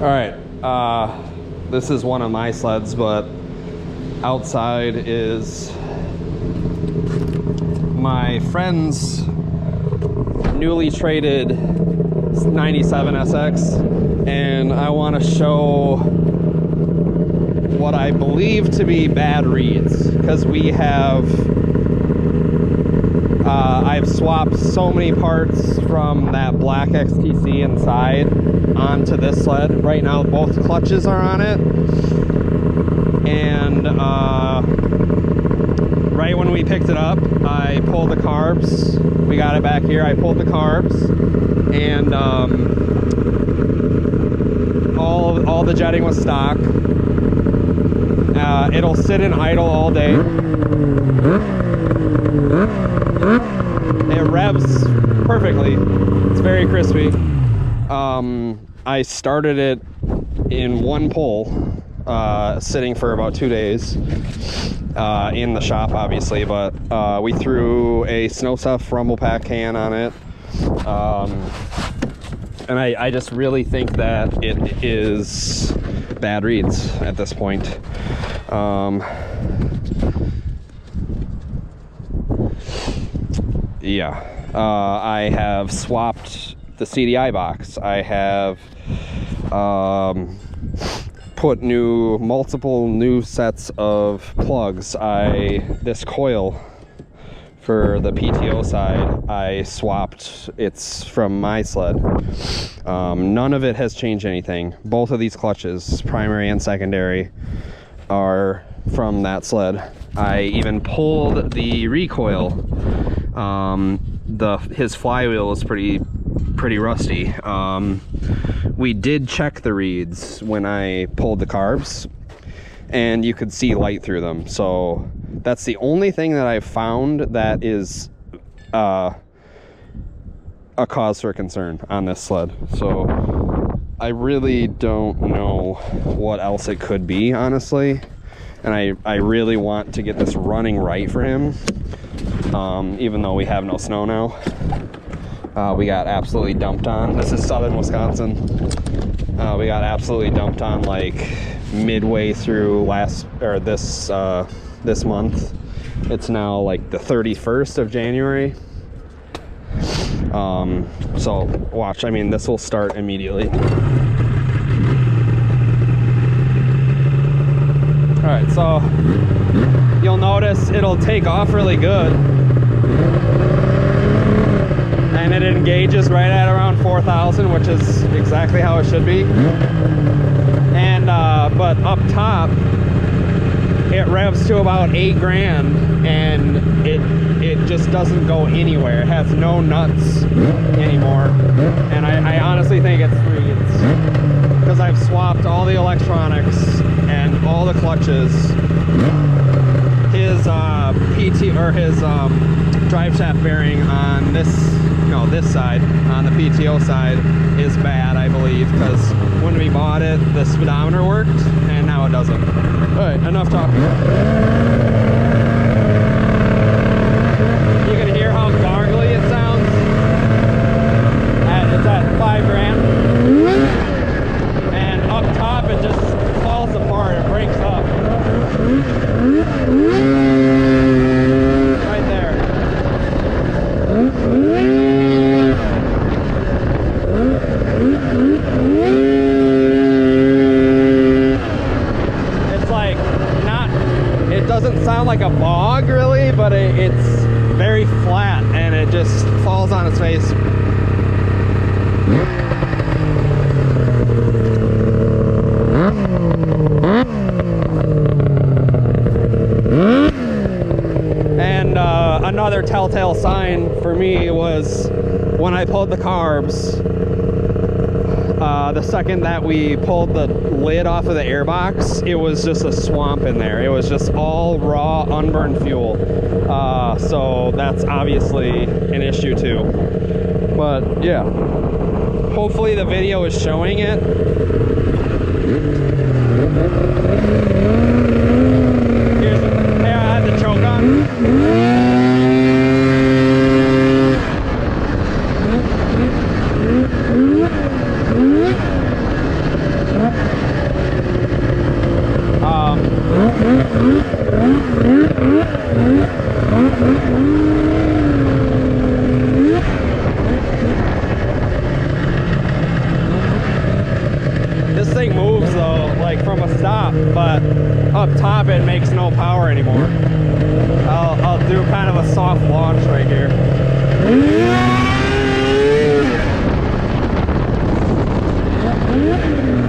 All right, this is one of my sleds, but outside is my friend's newly traded 97 SX, and I want to show what I believe to be bad reeds, because we have I've swapped so many parts from that black XTC inside onto this sled. Right now both clutches are on it, and right when we picked it up, I pulled the carbs. We got it back here. I pulled the carbs, and all the jetting was stock. It'll sit in idle all day. It revs perfectly. It's very crispy. I started it in one pull, sitting for about 2 days in the shop, obviously, but we threw a Snow Stuff Rumble Pack can on it, and I just really think that it is bad reeds at this point. Yeah, I have swapped the CDI box. I have put multiple new sets of plugs. This coil for the PTO side, I swapped. It's from my sled. None of it has changed anything. Both of these clutches, primary and secondary, are from that sled. I even pulled the recoil. His flywheel is pretty rusty. We did check the reeds when I pulled the carbs, and you could see light through them. So that's the only thing that I've found that is a cause for concern on this sled. So I really don't know what else it could be, honestly. And I really want to get this running right for him. Even though we have no snow now. We got absolutely dumped on. This is southern Wisconsin. We got absolutely dumped on like midway through this month. It's now like the 31st of January. So watch, I mean, this will start immediately. All right, so you'll notice it'll take off really good, and it engages right at around 4,000, which is exactly how it should be. And but up top it revs to about 8 grand, and it just doesn't go anywhere. It has no nuts anymore, and I honestly think it's reeds, because I've swapped all the electronics and all the clutches. His his drive shaft bearing on this side, on the PTO side, is bad, I believe, because when we bought it, the speedometer worked, and now it doesn't. All right, enough talking. You can hear how gargly it sounds. It's at 5 grand. And up top, it just falls apart. It breaks up. Right there. It's like it doesn't sound like a bog really, but it's very flat, and it just falls on its face. And another telltale sign for me was when I pulled the carbs. The second that we pulled the lid off of the airbox, it was just a swamp in there. It was just all raw, unburned fuel. So that's obviously an issue too. But yeah, hopefully the video is showing it. Here I had the choke on. but up top it makes no power anymore. I'll do kind of a soft launch right here.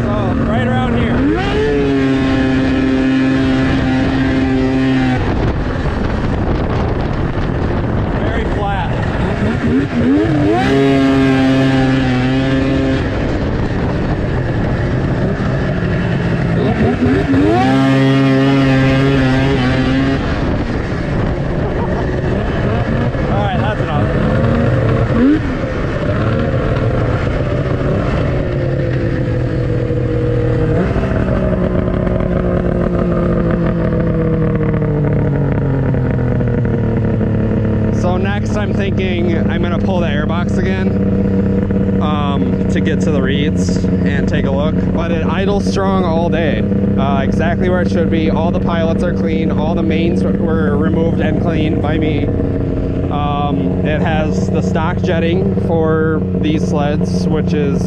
So right around here. Very flat. Alright, that's enough. So next I'm thinking I'm going to pull the airbox again to get to the reeds and take a look. But it idles strong all day, exactly where it should be. All the pilots are clean, all the mains were removed and cleaned by me. It has the stock jetting for these sleds, which is